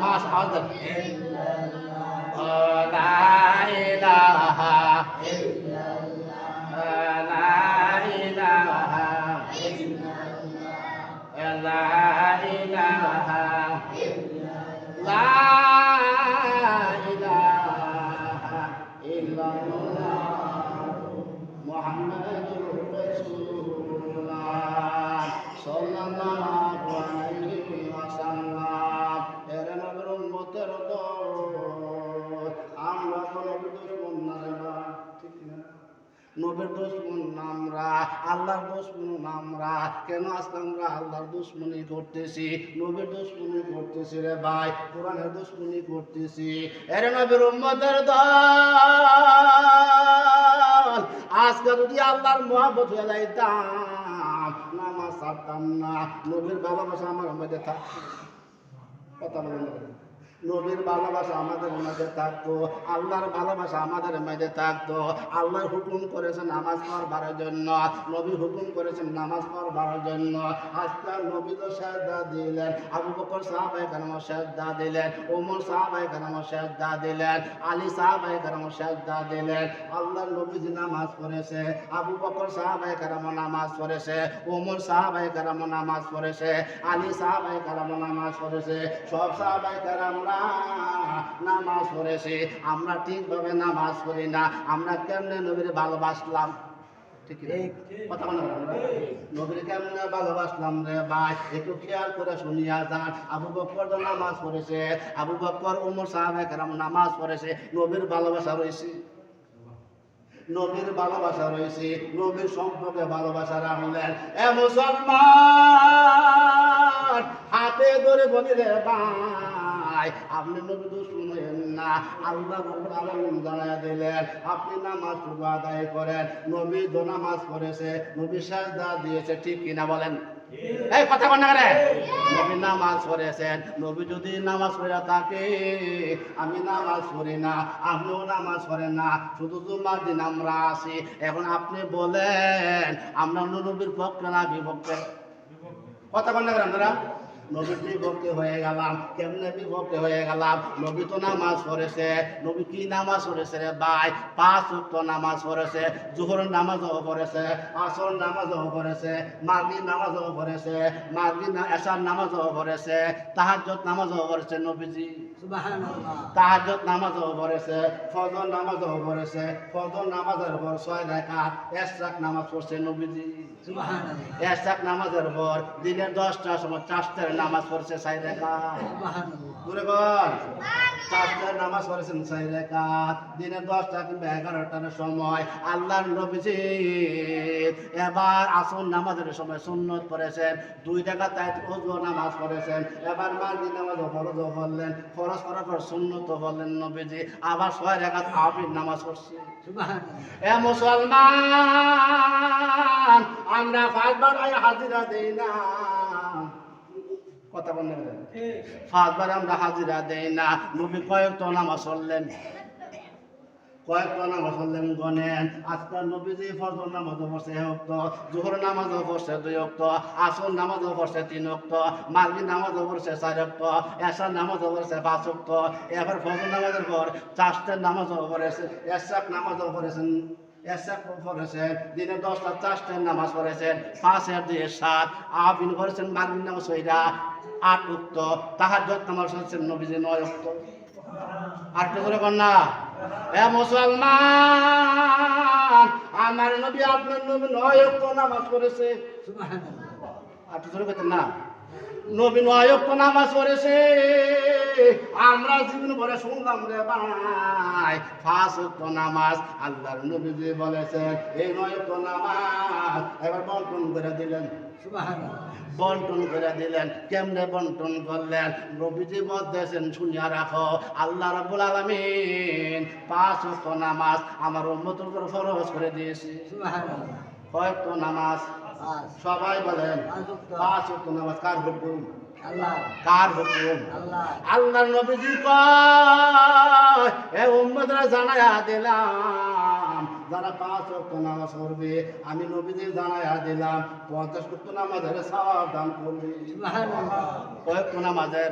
আওয়াজ আওয়াজ দেন লা ইলাহা লা ইলাহা লা ইলাহা লা ইলাহা ইল্লাল্লাহ মুহাম্মাদুর রাসূলুল্লাহ সাল্লাল্লাহু আলাইহি ওয়াসাল্লাম। এর নবীর উম্মতের দল আমরা তো নবীর দুশমন না রে না, ঠিক না? নবীর দুশমন আমরা, আল্লাহর দুশমন আমরা। কেন আজকে আমরা আল্লাহর দুশমনি করতেছি, নবীর দুশমনি করতেছি রে ভাই, কোরআনের দুশমনি করতেছি। এর নবীর উম্মতের দল আজকে যদি আল্লাহর মহব্বত হয়ে যাইতাম, নামাজ ছাড়তাম না, নবীর ভালোবাসা আমার মধ্যে থাকতো। কথা বলেন না? নবীর ভালোবাসা আমাদের মধ্যে থাকতো, আল্লাহর ভালোবাসা আমাদের মধ্যে থাকতো। আল্লাহ হুকুম করেছেন নামাজ পড়বার জন্য, নবী হুকুম করেছেন নামাজ পড়বার জন্য। আজকে নবী তো সাজদা দিলেন, আবু বকর সাহাবায়ে কেরাম সাজদা দিলেন, ওমর সাহাবায়ে কেরাম সাজদা দিলেন, আলী সাহাবায়ে কেরাম সাজদা দিলেন। আল্লাহর নবীজি নামাজ পড়েছে, আবু বকর সাহাবায়ে কেরাম নামাজ পড়েছে, ওমর সাহাবায়ে কেরাম নামাজ পড়েছে, আলী সাহাবায়ে কেরাম নামাজ পড়েছে। সব সাহাবায়ে কেরাম নামাজ পড়েছে, আমরা ঠিকভাবে নামাজ পড়ি না। আমরা কেমনে নবীর ভালোবাসলাম? ঠিক কথা বলে নবীর কেমনে ভালোবাসলাম রে ভাই, একটু খেয়াল করে শুনিয়া যান। আবু বকর নামাজ পড়েছে, আবু বকর ওমর সাহাবায়ে কেরাম নামাজ পড়েছে, নবীর ভালোবাসা রয়েছে, নবীর ভালোবাসা রয়েছে, নবীর সম্পর্কে ভালোবাসা রাখলেন। এ মুসলমান হাতে ধরে বলি রে ভাই, আপনি নবী দুশমন হইেন না। আল্লাহ রাব্বুল আলামিন জানায়া দিলেন আপনি নামাজ শুধু আদায় করেন। নবী তো নামাজ পড়েছে, নবী সাজদা দিয়েছে, ঠিক কিনা বলেন? এই কথা বল না রে। নবী নামাজ পড়েছেন, নবী যদি নামাজ পড়ে থাকে, আমি নামাজ পড়ি না, আপনিও নামাজ পড়েন না, শুধু জুমার দিন আমরা আছি। এখন আপনি বলেন আমরা নবীর পক্ষে না বিপক্ষে? কথা বল না রে আপনারা। নবীর বিপক্ষে হয়ে গেলাম। কেমনে বিপক্ষে হয়ে গেলাম? নবী তো নামাজ পড়েছে, নবী কি নামাজ পড়েছে রে ভাই? 5 ওয়াক্ত নামাজ পড়েছে, জোহরের নামাজও পড়েছে, আসর নামাজও পড়েছে, মাগরিব নামাজও পড়েছে, এশার নামাজও পড়েছে, তাহাজ্জুদ নামাজও পড়েছে নবীজি, সুবহানাল্লাহ। তাহাজ্জুদ নামাজও পড়েছে, ফজর নামাজও পড়েছে, ফজর নামাজের পর 6 রাকাত ইশরাক নামাজ পড়ছে নবীজি, সুবহানাল্লাহ। ইশরাক নামাজের পর দিনের 10টার সময় 4টার নামাজ পড়ছে 6 রাকাত, সুবহানাল্লাহ। জোরে বল, 4টার নামাজ পড়েছেন 6 রাকাত। দিনের 10টা কিংবা 11টার সময় আল্লাহর নবীজি এবার আসর নামাজের সময় সুন্নত পড়েছেন, 2 রাকাত ওযু নামাজ পড়েছেন। এবার মাগরিব নামাজও ফরজও পড়লেন, ফরজ করার পর সুন্নতও পড়লেন নবীজি, আবার 6 রাকাত আফির নামাজ পড়ছে, সুবহানাল্লাহ। এ মুসলমান আমরা 5 বার হাজিরা দেই না, কথা বলেন। 5 বার আমরা হাজিরা দেই না। নবী কয়েকটা নামাজ পড়লেন, কয়েকটা নামাজ পড়লেন গনেন। আজকাল নবীজি ফজর নামাজও পড়ছে 1 ওয়াক্ত, জোহর নামাজও পড়ছে 2 ওয়াক্ত, আসর নামাজও পড়ছে 3 ওয়াক্ত, মাগরিব নামাজও পড়ছে 4 ওয়াক্ত, এশার নামাজও পড়ছে 5 ওয়াক্ত। এবার ফজর নামাজের পর 4টার নামাজও পড়েছে, ইশরাক নামাজও পড়েছেন, ইশরাক পড়েছেন। দিনে 10টা 4টার নামাজ পড়েছেন, 5 এর 2 7 আফিন করেছেন। মাগরিব নামাজ হইরা 8 ওয়াক্ত, তাহাজ্জুদ নামাজ পড়ছেন নবীজি 9 ওয়াক্ত। আটটা করে কন্যা। এ মুসলমান আমার নবী আপনার নবী 9 ওয়াক্ত নামাজ পড়েছে, সুবহানাল্লাহ। আটটা করে কইতেন না, নবী 9 ওয়াক্ত নামাজ পড়েছে। আমরা জীবন ভরে শুনলাম রে ভাই 5 ওয়াক্ত নামাজ আল্লাহর নবীজি বলেছেন, এই 9 ওয়াক্ত নামাজ এবার বন্টন করে দিলেন, সুবহানাল্লাহ। বন্টন করে দিলেন। কেমনে বন্টন করলেন? নবীজি বলতেছেন শুনিয়া রাখো, আল্লাহ রাব্বুল আলামিন 5 ওয়াক্ত নামাজ আমার উম্মতের উপর ফরজ করে দিয়েছে, সুবহানাল্লাহ। কয়েকত নামাজ? সবাই বলেন 5 ওয়াক্ত নামাজ। কার হুকুম? আল্লাহ। কার হুকুম? আল্লাহ। আল্লাহর নবীজি কয় এ উম্মতরা জানায়া দিলাম যারা 5 ওয়াক্ত নামাজ পড়বে আমি নবীজি জানায়া দিলাম 50 ওয়াক্ত নামাজের সওয়াব দান করবে। সুবহানাল্লাহ। কয়েক নামাজের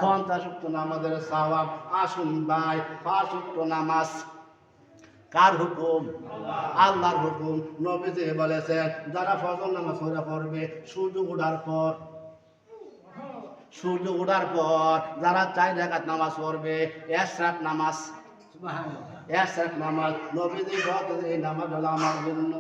50 ওয়াক্ত নামাজের সওয়াব। আসুন ভাই 5 ওয়াক্ত নামাজ কার হুকুম? আল্লাহর হুকুম। নবীজি বলেছেন যারা ফজর নামাজ পড়বে সূর্য ওঠার পর যারা 4 রাকাত নামাজ পড়বে ইশরাক নামাজ, সুবহানাল্লাহ, ইশরাক নামাজ। নবীজি বলেছেন এই নামাজ হলো আমার জন্য।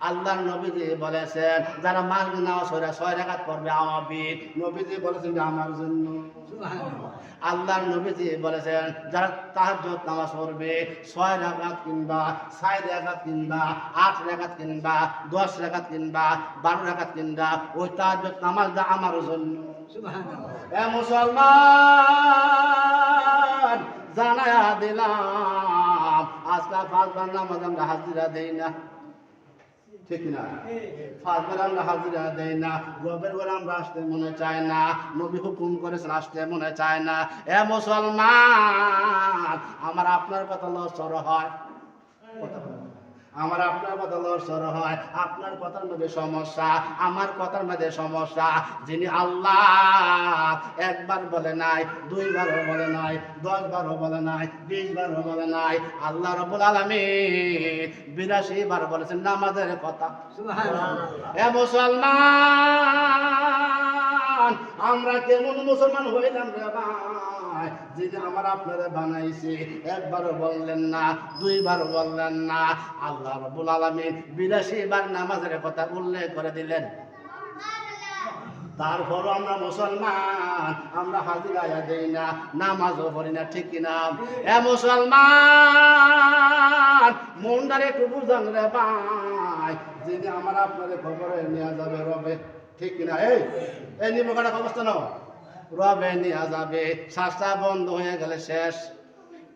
আল্লাহর নবীজি বলেছেন যারা মাগরিব নামাজ পড়ে 6 রাকাত পড়বে আওয়াবিন, নবীজি বলেছেন আমার জন্য। সুবহানাল্লাহ। আল্লাহর নবীজি বলেছেন যারা তাহাজ্জুদ নামাজ পড়বে 6 রাকাত কিংবা 4 রাকাত কিংবা 8 রাকাত কিংবা 10 রাকাত কিংবা 12 রাকাত কিংবা ওই তাহাজ্জুদ নামাজটা আমার জন্য। সুবহানাল্লাহ। এ মুসলমান জানায়া দিলাম আজকে 5 বার নামাজ আমরা হাজিরা দেই না, ঠিক না? 5 বার আমরা হাজিরা দেই না। রবের ঘরে আমরা আসতে মনে চায় না, নবী হুকুম করেছেন আসতে মনে চায় না। এ মুসলমান আমার আপনার কথা লসর হয়, আমার আপনার কথা লসর হয়। আপনার কথার মধ্যে সমস্যা, আমার কথার মধ্যে সমস্যা। যিনি আল্লাহ একবার বলে নাই, 2 বারও বলে নাই, 10 বারও বলে নাই, 20 বারও বলে নাই। আল্লাহ রাব্বুল আলামিন 82 বার বলেছেন নামাজের কথা। সুবহানাল্লাহ। এ মুসলমান আমরা কেমন মুসলমান হইলাম রে ভাই, যিনি আমার আপনারা বানাইছে একবারও বললেন না, 2 বারও বললেন না। আল্লাহ রাব্বুল আলামিন 82 বার নামাজের কথা উল্লেখ করে দিলেন। তারপরও আমরা মুসলমান, আমরা হাজিরা দেই না, নামাজও পড়ি না, ঠিক কিনা? এ মুসলমান মনটারে একটু বুঝান রে ভাই, যিনি আমার আপনারে খবরে নিয়ে যাবে রবে, ঠিক কিনা? এই নিবকাটা অবস্থা নাও, রবে নিয়ে যাবে। শ্বাসটা বন্ধ হয়ে গেলে শেষ,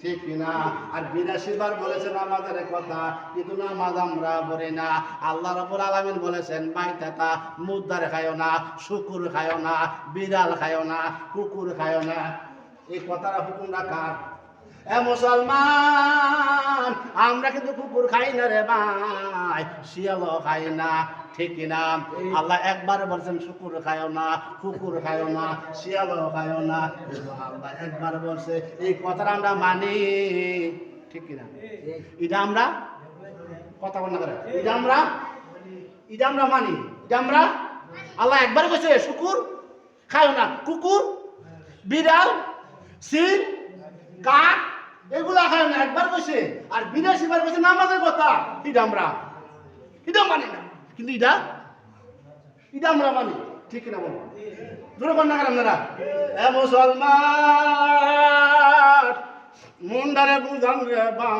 ঠিক কিনা? আর 82 বার বলেছেন আমাদের কথা, কিন্তু নামাজ আমরা পড়ি না। আল্লাহ রাব্বুল আলামিন বলেছেন বাইতাতা মুদ্দার খায়ও না, শুকুর খায়ও না, বিড়াল খায়ও না, কুকুর খায়ও না। এই কথাটা হুকুমটা কার? এ মুসলমান আমরা কিন্তু কুকুর খাই না রে ভাই, শিয়ালও খাই না, ঠিক কিনা? আল্লাহ একবার বলছেন শুকুর খায়ও না, কুকুর খায়ও না, শিয়ালও খায়ও না। আল্লাহ একবার বলছে, এই কথাটা আমরা মানি, ঠিক কিনা? এটা আমরা কথা বন্ধ করে, এটা আমরা মানি, এটা আমরা। আল্লাহ একবার কইছে শুকুর খায়ও না, কুকুর, বিড়াল, সিল, কাক এগুলা খায় না, একবার কইছে। আর 82 বার কইছে নামাজের কথা, এটা আমরা মানি না, কিন্তু এটা আমরা মানি, ঠিক না? বলো দূরে কর না কেন আপনারা? এ মুসলমান মুন্ডারে বুঝান রে বা,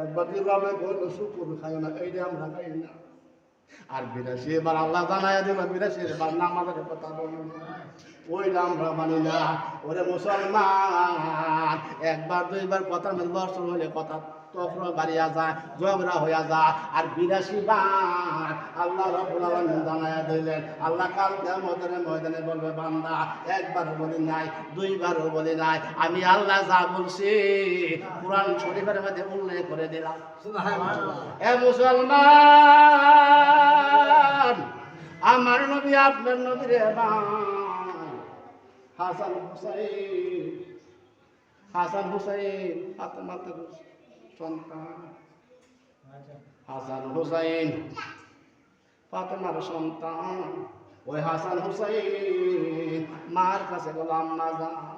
একবার দিবাবে কইলো শুকুর খায় না, এইটা আমরা খাই না। আর 82 বার আল্লাহ জানায় দিল 82 বার নামাজের কথা বলুন, ওইটা আমরা মানি না। ওরে মুসলমান একবার 2 বার কথার মধ্যে লড়ছল হইলে কথা তখন বাড়িয়া যায়, ঝগড়া হইয়া যায়। আর 82 বার আল্লাহ রাব্বুল আলামিন জানায়া দিলেন, আল্লাহ কাল কিয়ামতের ময়দানে বলবে বান্দা একবার বলি নাই, 2 বারও বলি নাই, আমি আল্লাহ যা বলছি কুরআন শরীফের মধ্যে উল্লেখ করে দিলাম। সুবহানাল্লাহ। এ মুসলমান আমার নবী আপনার নবী রে ভাই, হাসান হুসাইন ফাতেমার সন্তান, হাসান হুসাইন ফাতেমার সন্তান। ওই হাসান হুসাইন মার কাছে গেল, আম্মা যান,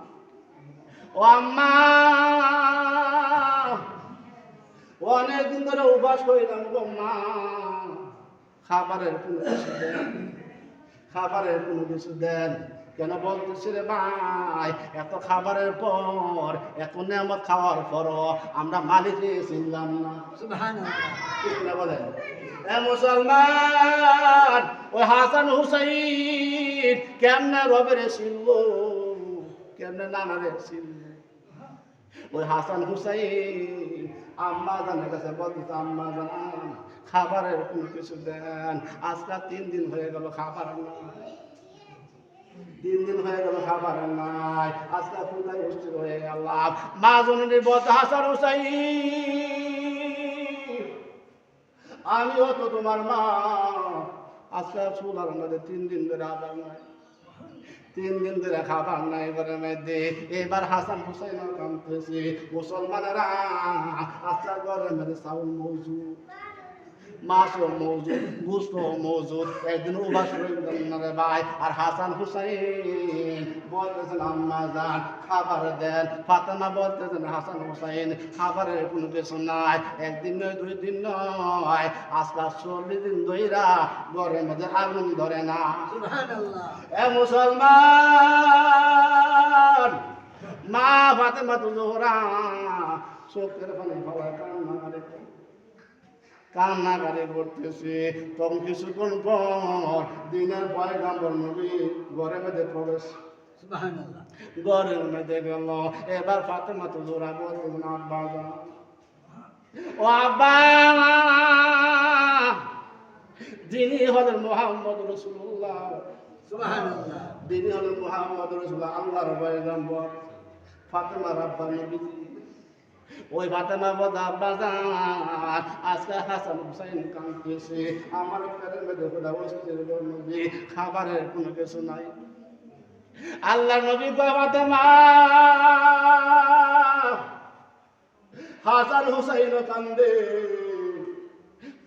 ও আম্মা অনেকদিন ধরে উপাস করিলাম গো মা, খাবারের কোনো কিছু দেন। কেন বলতেছি রে ভাই, এত খাবারের পর, এত নেয়ামত খাওয়ার পরও আমরা মালিককে চিনলাম না। সুবহানাল্লাহ। ঠিক না বলেন? এ মুসলমান ওই হাসান হুসাইন কেমনে রবের চিনল, কেমনে নানারে চিনল? ওই হাসান হুসাইন আম্মা জানের কাছে বলতেছে, আম্মা জান খাবারের কোনো কিছু দেন, আজকে 3 দিন হয়ে গেল খাবার নাই। 3 দিন হয়ে গেল খাবার নাই, আজকে পূজায় অস্থির হয়ে গেলাম। মা জননীর বদ হাসান হুসাইন, আমিও তো তোমার মা, আজকে চুলার মধ্যে 3 দিন ধরে আবার নাই, 3 দিন ধরে খাবার নাই ঘরের মধ্যে। এবার হাসান হুসাইন কাঁদতেছে। মুসলমানেরা আজকে ঘরের মধ্যে চাউল মজুদ, মাছও মজুদ, গোস্ত মজুদ, একদিন উবাস রইলেন না রে ভাই। আর হাসান হুসাইন বলতেছেন আম্মা জান খাবার দেন। ফাতেমা বলতেছেন হাসান হুসাইন খাবারের কোনো কিছু নাই। একদিন নয় 2 দিন নয়, আজকে 40 দিন ধইরা ঘরের মধ্যে আগুন ধরে না। এ মুসলমান, মা ফাতেমা তো জোহরা চোখের পানি ফেলা কান্নাকারি করতেছে। তখন কিছুক্ষণ পর দিনের পয়গাম্বর নবী ঘরের মধ্যে প্রবেশ, ঘরের মধ্যে গেল। এবার ফাতেমা তো জোরা বলতেছেন আব্বা জান, ও আব্বা, যিনি হলেন মুহাম্মদ রাসূলুল্লাহ, সুবহানাল্লাহ, যিনি হলেন মুহাম্মদ রাসূলুল্লাহ, আল্লাহর পয়গাম্বর, ফাতেমার আব্বা নবীজি। ওই ফাতেমা বলে আব্বা জান আজকে হাসান হুসাইন কাঁদতেছে, আমার পেটের মধ্যে খোদা অস্থির নবী, খাবারের কোনো কিছু নাই। আল্লাহ নবী কয় ফাতেমা, হাসান হুসাইন কান্দে,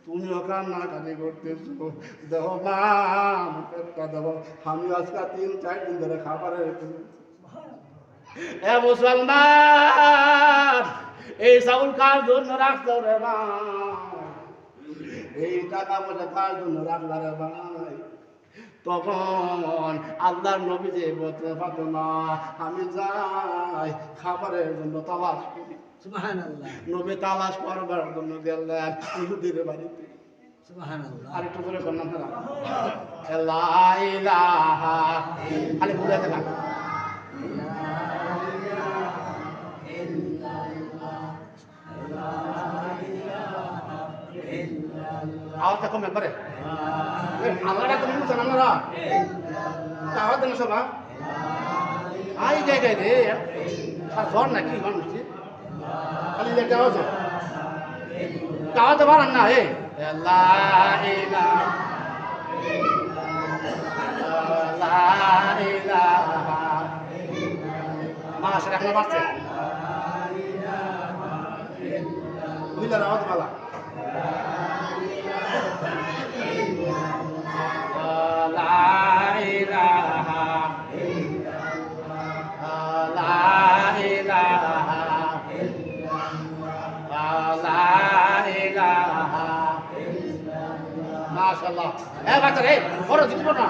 তুমিও কান্নাকাটি করতেছো, দেখো মা পেটটা দেবো, আমি আজকে 3-4 দিন ধরে খাবারের। এ মুসলমান, এই চাউল কার জন্য রাখছো রে ভাই, এই টাকা পয়সা কার জন্য রাখলা রে ভাই? তখন আল্লাহর নবী যে বলতে ফাতেমা, আমি যাই খাবারের জন্য তালাশ করি। সুবহানাল্লাহ, নবী তালাশ করবার জন্য গেলেন ইহুদির বাড়িতে। সুবহানাল্লাহ, আর একটু করে বললাম না লা ইলাহা, খালি ভুলে গেলাম আওয়াজটা কম একবারে, আল্লাহটা কম বুঝছেন আপনারা? আওয়াজ দেন সবা, আই জায়গায় রে আর জ্বর নাকি মানুষটি, খালি একটা আওয়াজ, আওয়াজটা বাড়ান না। হে লা ইলাহা লা ইলাহা, মাস এখনো বাড়ছে, বুঝলেন আওয়াজ বালা। মাশাআল্লাহ, এ বাচ্চা রে বড় জিতবো না।